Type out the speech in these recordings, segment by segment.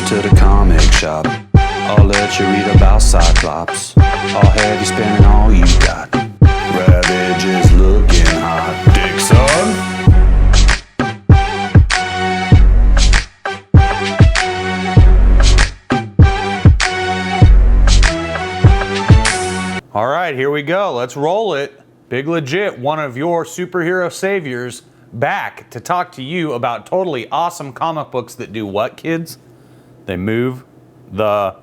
to the comic shop. I'll let you read about Cyclops. I'll have you spending all you got. Rabbit just looking hot. Dixon. All right, here we go. Let's roll it. Big Legit, one of your superhero saviors, back to talk to you about totally awesome comic books that do what, kids? They move the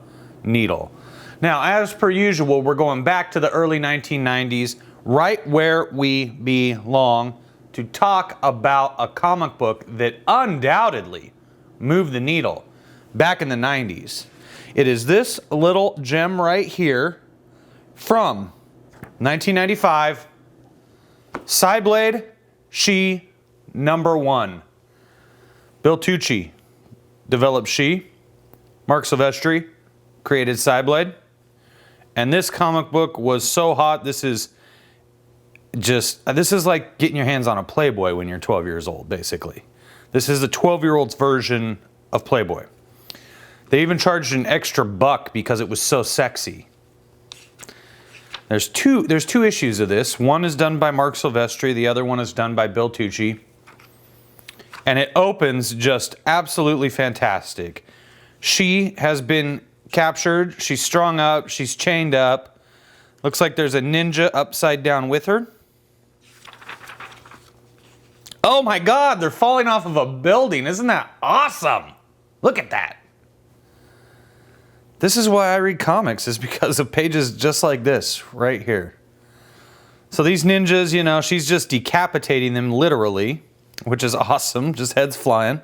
needle. Now, as per usual, we're going back to the early 1990s, right where we belong, to talk about a comic book that undoubtedly moved the needle back in the 90s. It is this little gem right here from 1995, Cyblade Shi #1. Bill Tucci developed Shi. Marc Silvestri created Cyblade. And this comic book was so hot, this is like getting your hands on a Playboy when you're 12 years old, basically. This is the 12-year-old's version of Playboy. They even charged an extra $1 because it was so sexy. There's two issues of this. One is done by Marc Silvestri, the other one is done by Bill Tucci. And it opens just absolutely fantastic. She has been captured, she's strung up, she's chained up. Looks like there's a ninja upside down with her. Oh my God, they're falling off of a building. Isn't that awesome? Look at that. This is why I read comics, is because of pages just like this right here. So these ninjas, you know, she's just decapitating them literally, which is awesome, just heads flying.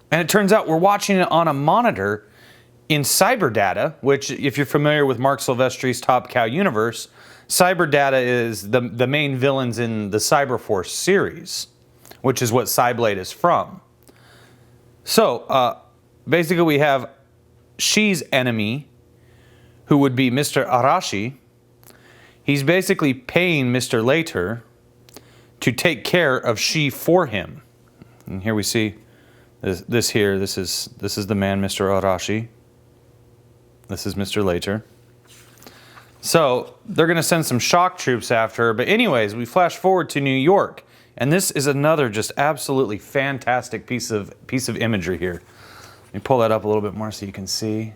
And it turns out we're watching it on a monitor in Cyberdata, which, if you're familiar with Marc Silvestri's Top Cow universe, Cyberdata is the main villains in the Cyberforce series, which is what Cyblade is from. So, basically we have Shi's enemy, who would be Mr. Arashi. He's basically paying Mr. Later to take care of Shi for him. And here we see this here. This is the man, Mr. Arashi. This is Mr. Later. So they're going to send some shock troops after her. But anyways, we flash forward to New York, and this is another just absolutely fantastic piece of imagery here. Let me pull that up a little bit more so you can see.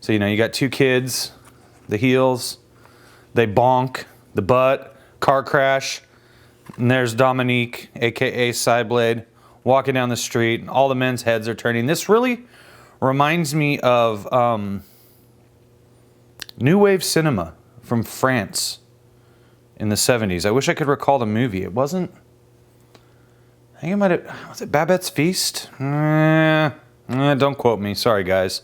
So, you know, you got two kids, the heels, they bonk, the butt, car crash, and there's Dominique, aka Cyblade, walking down the street, and all the men's heads are turning. This really reminds me of New Wave cinema from France in the 70s. I wish I could recall the movie. It wasn't... I think it might have... Was it Babette's Feast? Don't quote me. Sorry, guys.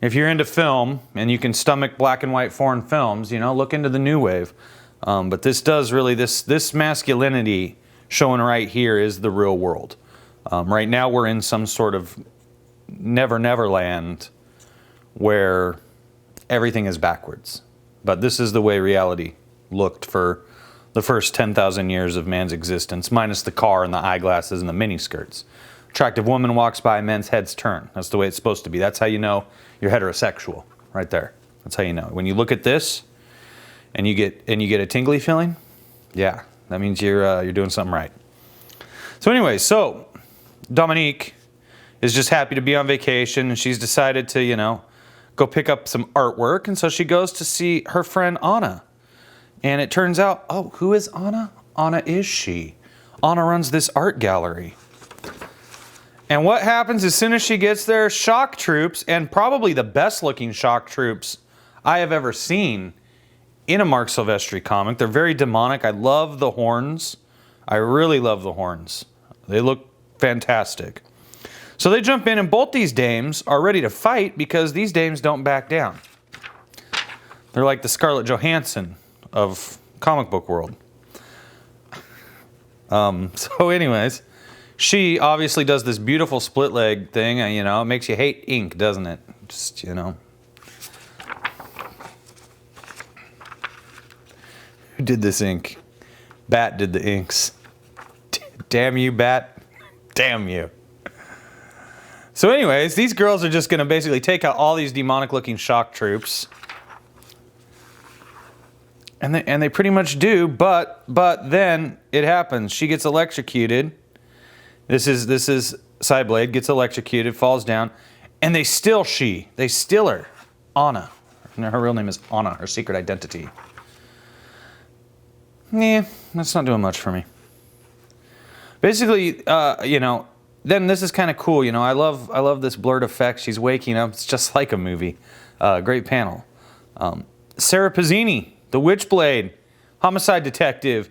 If you're into film and you can stomach black and white foreign films, you know, look into the New Wave. But this does really... This masculinity shown right here is the real world. Right now we're in some sort of Never land where everything is backwards. But this is the way reality looked for the first 10,000 years of man's existence, minus the car and the eyeglasses and the miniskirts. Attractive woman walks by, men's heads turn. That's the way it's supposed to be. That's how you know you're heterosexual, right there. That's how you know. When you look at this and you get a tingly feeling, yeah, that means you're doing something right. So anyways, so Dominique is just happy to be on vacation, and she's decided to, you know, go pick up some artwork, and so she goes to see her friend Anna. And it turns out, oh, who is Anna? Anna is Shi. Anna runs this art gallery. And what happens as soon as she gets there? Shock troops, and probably the best looking shock troops I have ever seen in a Marc Silvestri comic. They're very demonic. I love the horns. I really love the horns. They look fantastic. So they jump in, and both these dames are ready to fight because these dames don't back down. They're like the Scarlett Johansson of comic book world. So anyways, she obviously does this beautiful split leg thing. You know, it makes you hate ink, doesn't it? Just, you know. Who did this ink? Bat did the inks. Damn you, Bat. Damn you. So anyways, these girls are just going to basically take out all these demonic-looking shock troops. And they pretty much do, but then it happens. She gets electrocuted. This is Cyblade gets electrocuted, falls down, and they steal her. Anna. Her real name is Anna, her secret identity. Yeah, that's not doing much for me. Basically, you know, then this is kind of cool. You know, I love this blurred effect. She's waking up. It's just like a movie. Great panel. Sarah Pazzini, the Witchblade homicide detective,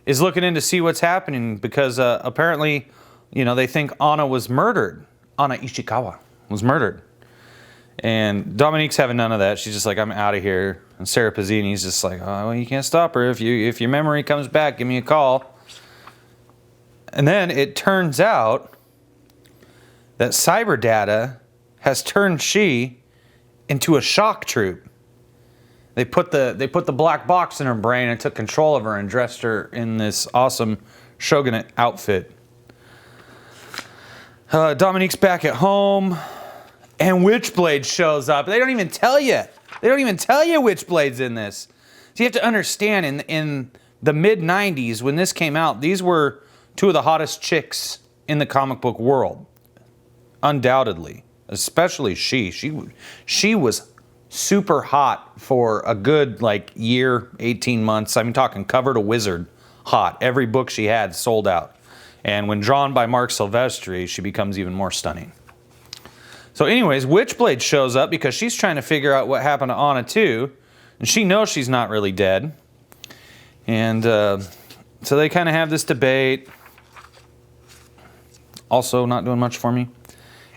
is looking in to see what's happening because apparently, you know, they think Anna was murdered. Anna Ishikawa was murdered. And Dominique's having none of that. She's just like, I'm out of here. And Sarah Pazzini's just like, oh, well, you can't stop her. If your memory comes back, give me a call. And then it turns out that cyber data has turned Shi into a shock troop. They put the black box in her brain and took control of her and dressed her in this awesome shogunate outfit. Dominique's back at home, and Witchblade shows up. They don't even tell you. They don't even tell you Witchblade's in this. So you have to understand, in the mid-90s, when this came out, these were two of the hottest chicks in the comic book world. Undoubtedly. Especially Shi. She was super hot for a good, like, year, 18 months. I'm talking cover to wizard hot. Every book she had sold out. And when drawn by Marc Silvestri, she becomes even more stunning. So anyways, Witchblade shows up because she's trying to figure out what happened to Anna too. And she knows she's not really dead. And so they kind of have this debate. Also not doing much for me.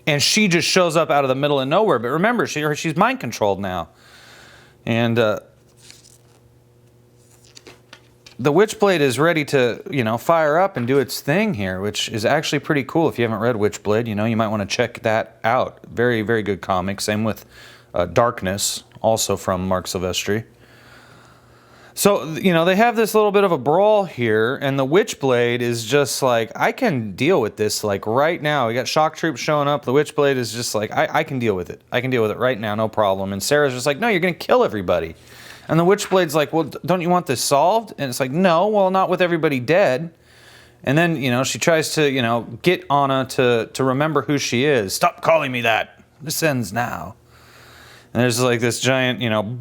And she just shows up out of the middle of nowhere. But remember, she's mind controlled now. And the Witchblade is ready to, you know, fire up and do its thing here, which is actually pretty cool. If you haven't read Witchblade, you know, you might want to check that out. Very, very good comic. Same with Darkness, also from Marc Silvestri. So, you know, they have this little bit of a brawl here, and the Witchblade is just like, I can deal with this, like, right now. We got shock troops showing up. The Witchblade is just like, I can deal with it. I can deal with it right now, no problem. And Sarah's just like, no, you're going to kill everybody. And the Witchblade's like, well, don't you want this solved? And it's like, no, well, not with everybody dead. And then, you know, she tries to, you know, get Anna to remember who she is. Stop calling me that. This ends now. And there's like this giant, you know,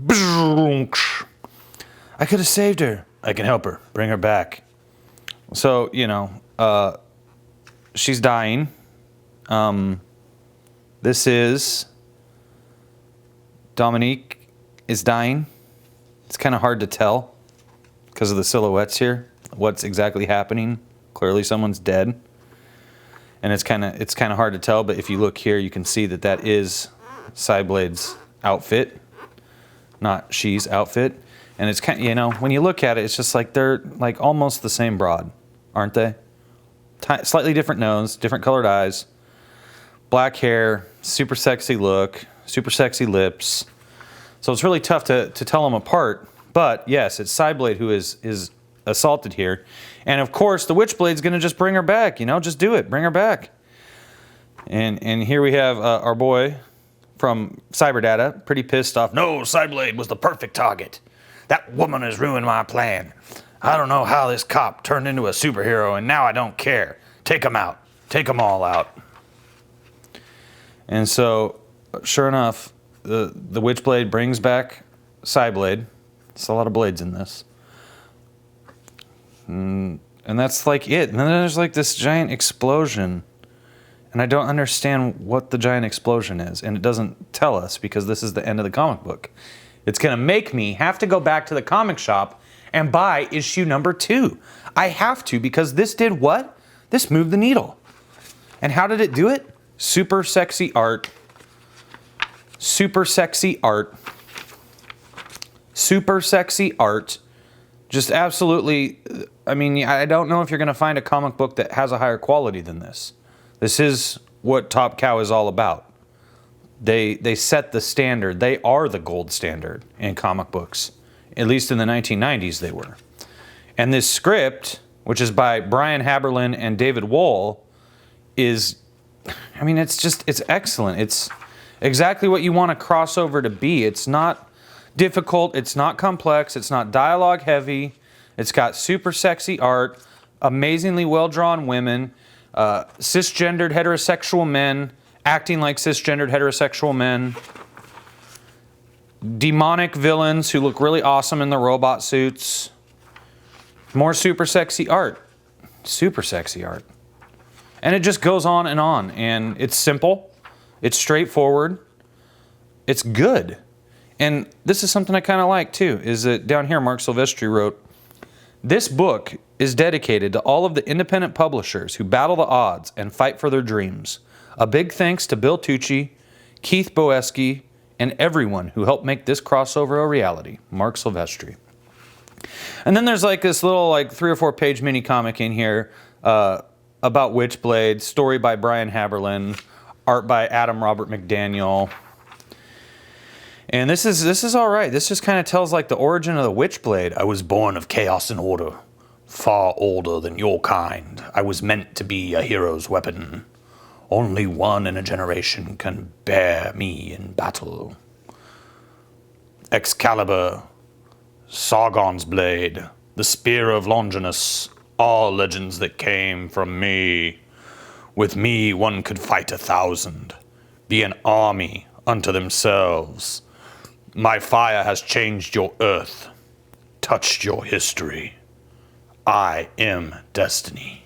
I could have saved her. I can help her. Bring her back. So, you know, she's dying. This is Dominique is dying. It's kind of hard to tell because of the silhouettes here. What's exactly happening? Clearly, someone's dead, and it's kind of hard to tell. But if you look here, you can see that is Cyblade's outfit, not Shi's outfit. And it's kind of, you know, when you look at it, it's just like they're like almost the same broad, aren't they? Slightly different nose, different colored eyes, black hair, super sexy look, super sexy lips. So it's really tough to tell them apart. But yes, it's Cyblade who is assaulted here. And of course, the Witchblade's going to just bring her back. You know, just do it. Bring her back. And here we have our boy from Cyberdata, pretty pissed off. No, Cyblade was the perfect target. That woman has ruined my plan. I don't know how this cop turned into a superhero, and now I don't care. Take them out. Take them all out. And so, sure enough, the Witchblade brings back Cyblade. There's a lot of blades in this. And that's like it. And then there's like this giant explosion. And I don't understand what the giant explosion is. And it doesn't tell us because this is the end of the comic book. It's going to make me have to go back to the comic shop and buy issue number 2. I have to because this did what? This moved the needle. And how did it do it? Super sexy art. Super sexy art. Super sexy art. Just absolutely, I mean, I don't know if you're going to find a comic book that has a higher quality than this. This is what Top Cow is all about. They set the standard. They are the gold standard in comic books. At least in the 1990s they were. And this script, which is by Brian Haberlin and David Wohl, is I mean, it's excellent. It's exactly what you want a crossover to be. It's not difficult. It's not complex. It's not dialogue heavy. It's got super sexy art, amazingly well-drawn women, cisgendered heterosexual men acting like cisgendered heterosexual men, demonic villains who look really awesome in the robot suits, more super sexy art. Super sexy art. And it just goes on, and it's simple, it's straightforward, it's good. And this is something I kind of like too, is that down here Marc Silvestri wrote, "This book is dedicated to all of the independent publishers who battle the odds and fight for their dreams. A big thanks to Bill Tucci, Keith Boesky, and everyone who helped make this crossover a reality. Marc Silvestri." And then there's like this little 3 or 4 page mini comic in here about Witchblade, story by Brian Haberlin, art by Adam Robert McDaniel. And this is all right. This just kind of tells like the origin of the Witchblade. "I was born of chaos and order, far older than your kind. I was meant to be a hero's weapon. Only one in a generation can bear me in battle. Excalibur, Sargon's blade, the spear of Longinus, all legends that came from me. With me one could fight 1,000, be an army unto themselves. My fire has changed your earth, touched your history. I am destiny.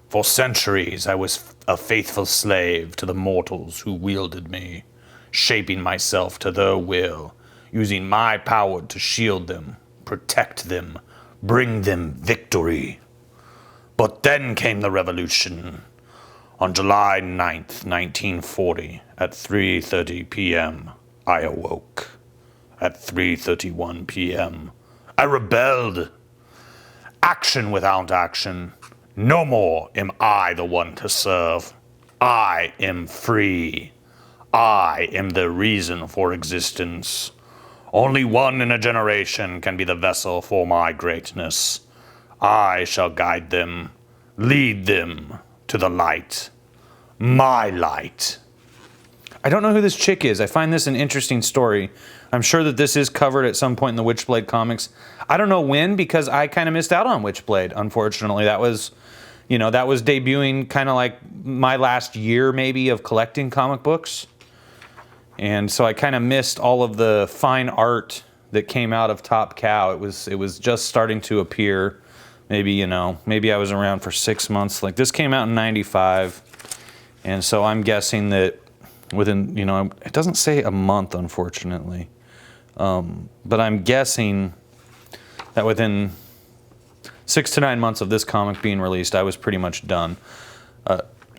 For centuries I was a faithful slave to the mortals who wielded me, shaping myself to their will, using my power to shield them, protect them, bring them victory. But then came the revolution. On July 9th, 1940, at 3:30 p.m., I awoke. At 3:31 p.m., I rebelled. Action without action. No more am I the one to serve. I am free. I am the reason for existence. Only one in a generation can be the vessel for my greatness. I shall guide them, lead them to the light. My light." I don't know who this chick is. I find this an interesting story. I'm sure that this is covered at some point in the Witchblade comics. I don't know when, because I kind of missed out on Witchblade, unfortunately. That was debuting kind of like my last year maybe of collecting comic books. And so I kind of missed all of the fine art that came out of Top Cow. It was just starting to appear. Maybe I was around for 6 months. Like this came out in '95. And so I'm guessing that within, it doesn't say a month, unfortunately. But I'm guessing that within 6 to 9 months of this comic being released, I was pretty much done.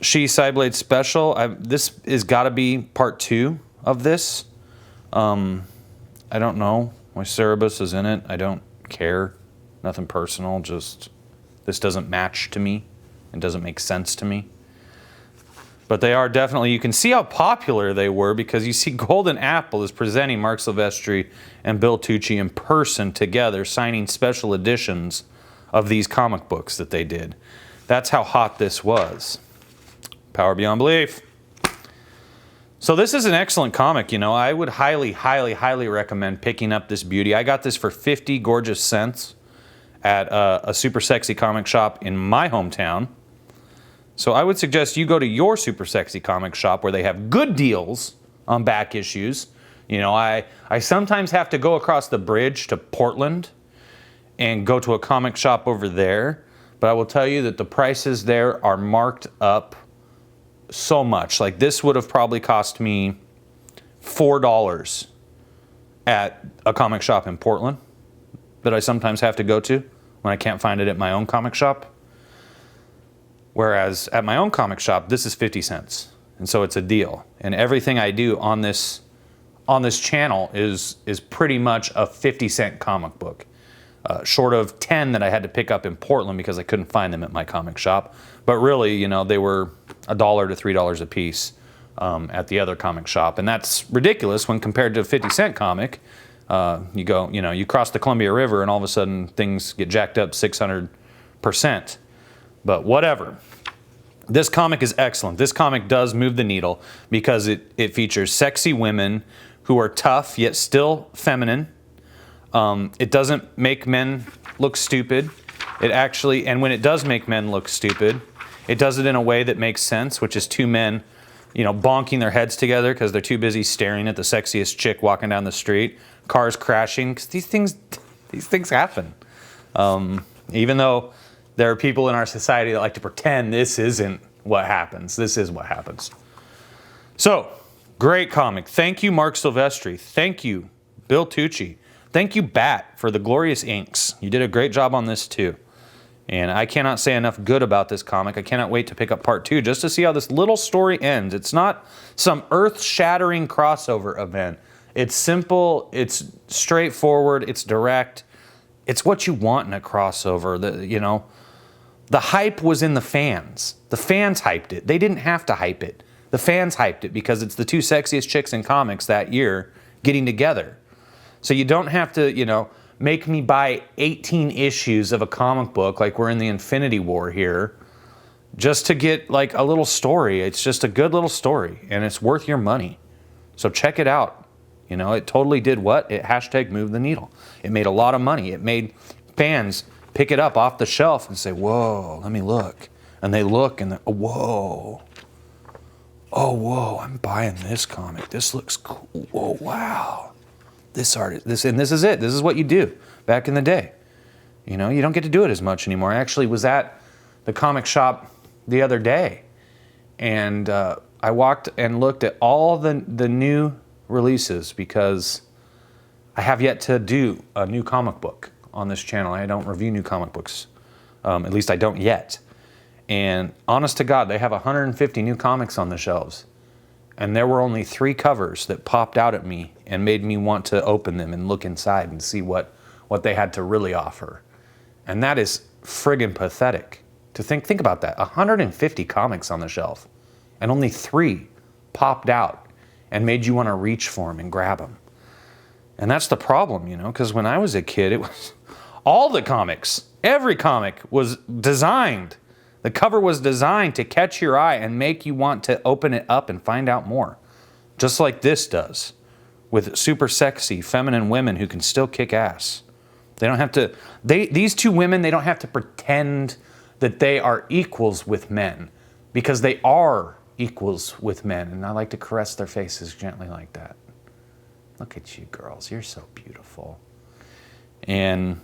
She Cyblade Special, this is got to be part 2 of this. I don't know why Cerebus is in it. I don't care. Nothing personal, just this doesn't match to me. It doesn't make sense to me. But they are definitely, you can see how popular they were because you see Golden Apple is presenting Marc Silvestri and Bill Tucci in person together, signing special editions of these comic books that they did. That's how hot this was. Power beyond belief. So this is an excellent comic, I would highly, highly, highly recommend picking up this beauty. I got this for 50 gorgeous cents at a super sexy comic shop in my hometown. So I would suggest you go to your super sexy comic shop where they have good deals on back issues. I sometimes have to go across the bridge to Portland and go to a comic shop over there. But I will tell you that the prices there are marked up so much. Like this would have probably cost me $4 at a comic shop in Portland that I sometimes have to go to when I can't find it at my own comic shop. Whereas at my own comic shop, this is 50 cents. And so it's a deal. And everything I do on this channel is pretty much a 50-cent comic book. Short of 10 that I had to pick up in Portland because I couldn't find them at my comic shop. But really, they were $1 to $3 a piece at the other comic shop. And that's ridiculous when compared to a 50-cent comic. You cross the Columbia River and all of a sudden things get jacked up 600%. But whatever. This comic is excellent. This comic does move the needle because it features sexy women who are tough yet still feminine. It doesn't make men look stupid. It actually, and when it does make men look stupid, it does it in a way that makes sense, which is two men, bonking their heads together because they're too busy staring at the sexiest chick walking down the street. Cars crashing, because these things happen. Even though there are people in our society that like to pretend this isn't what happens. This is what happens. So, great comic. Thank you, Marc Silvestri. Thank you, Bill Tucci. Thank you, Bat, for the glorious inks. You did a great job on this too. And I cannot say enough good about this comic. I cannot wait to pick up part 2 just to see how this little story ends. It's not some earth-shattering crossover event. It's simple, it's straightforward, it's direct. It's what you want in a crossover. The hype was in the fans. The fans hyped it. They didn't have to hype it. The fans hyped it because it's the two sexiest chicks in comics that year getting together. So you don't have to, make me buy 18 issues of a comic book like we're in the Infinity War here just to get like a little story. It's just a good little story and it's worth your money. So check it out. It totally did what? It #moved the needle. It made a lot of money. It made fans pick it up off the shelf and say, whoa, let me look. And they look and they're, whoa. Oh, whoa, I'm buying this comic. This looks cool. Whoa, wow. This artist, this is it. This is what you do back in the day. You don't get to do it as much anymore. I actually was at the comic shop the other day and I walked and looked at all the new releases because I have yet to do a new comic book on this channel. I don't review new comic books. At least I don't yet. And honest to God, they have 150 new comics on the shelves. And there were only 3 covers that popped out at me and made me want to open them and look inside and see what they had to really offer. And that is friggin' pathetic. To think about that. 150 comics on the shelf. And only 3 popped out and made you want to reach for them and grab them. And that's the problem, because when I was a kid, it was all the comics. Every comic was designed. The cover was designed to catch your eye and make you want to open it up and find out more. Just like this does, with super sexy, feminine women who can still kick ass. They don't have to, these two women, they don't have to pretend that they are equals with men, because they are equals with men. And I like to caress their faces gently like that. Look at you girls, you're so beautiful. And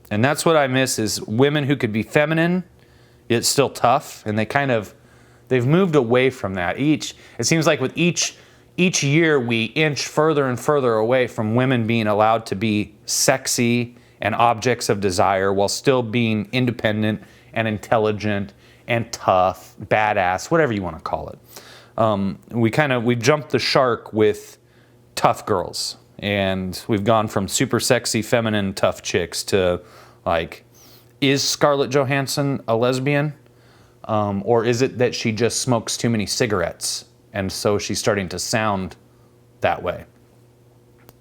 that's what I miss, is women who could be feminine, yet still tough, and they've moved away from that. It seems like with each year we inch further and further away from women being allowed to be sexy and objects of desire while still being independent and intelligent and tough, badass, whatever you want to call it. We've jumped the shark with tough girls, and we've gone from super sexy, feminine, tough chicks to like, is Scarlett Johansson a lesbian? Or is it that she just smokes too many cigarettes and so she's starting to sound that way?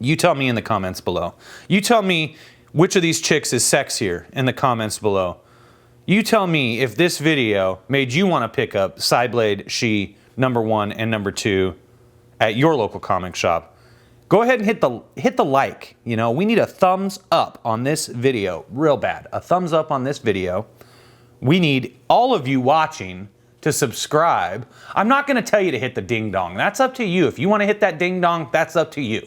You tell me in the comments below. You tell me which of these chicks is sexier in the comments below. You tell me if this video made you want to pick up Cyblade Shi #1 and #2 at your local comic shop. Go ahead and hit the like. We need a thumbs up on this video real bad. A thumbs up on this video. We need all of you watching to subscribe. I'm not going to tell you to hit the ding dong. That's up to you. If you want to hit that ding dong, that's up to you.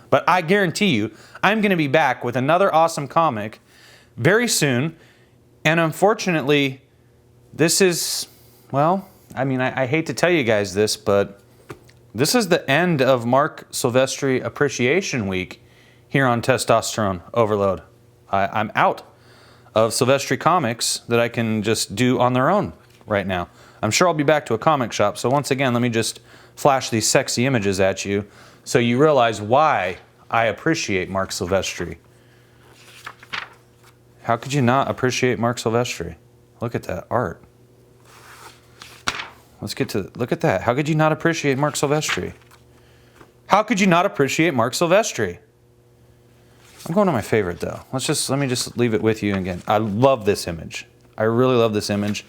But I guarantee you, I'm going to be back with another awesome comic very soon. And unfortunately, this is, well, I hate to tell you guys this, but this is the end of Marc Silvestri Appreciation Week here on Testosterone Overload. I'm out of Silvestri comics that I can just do on their own right now. I'm sure I'll be back to a comic shop, so once again, let me just flash these sexy images at you so you realize why I appreciate Marc Silvestri. How could you not appreciate Marc Silvestri? Look at that art. Look at that. How could you not appreciate Marc Silvestri? How could you not appreciate Marc Silvestri? I'm going to my favorite though. Let me just leave it with you again. I love this image. I really love this image.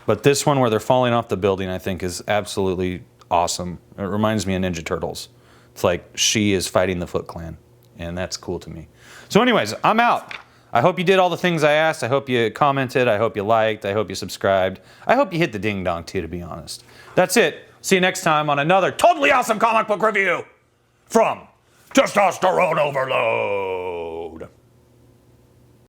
But this one where they're falling off the building, I think, is absolutely awesome. It reminds me of Ninja Turtles. It's like Shi is fighting the Foot Clan, and that's cool to me. So anyways, I'm out. I hope you did all the things I asked. I hope you commented. I hope you liked. I hope you subscribed. I hope you hit the ding dong too, to be honest. That's it. See you next time on another totally awesome comic book review from Testosterone Overload.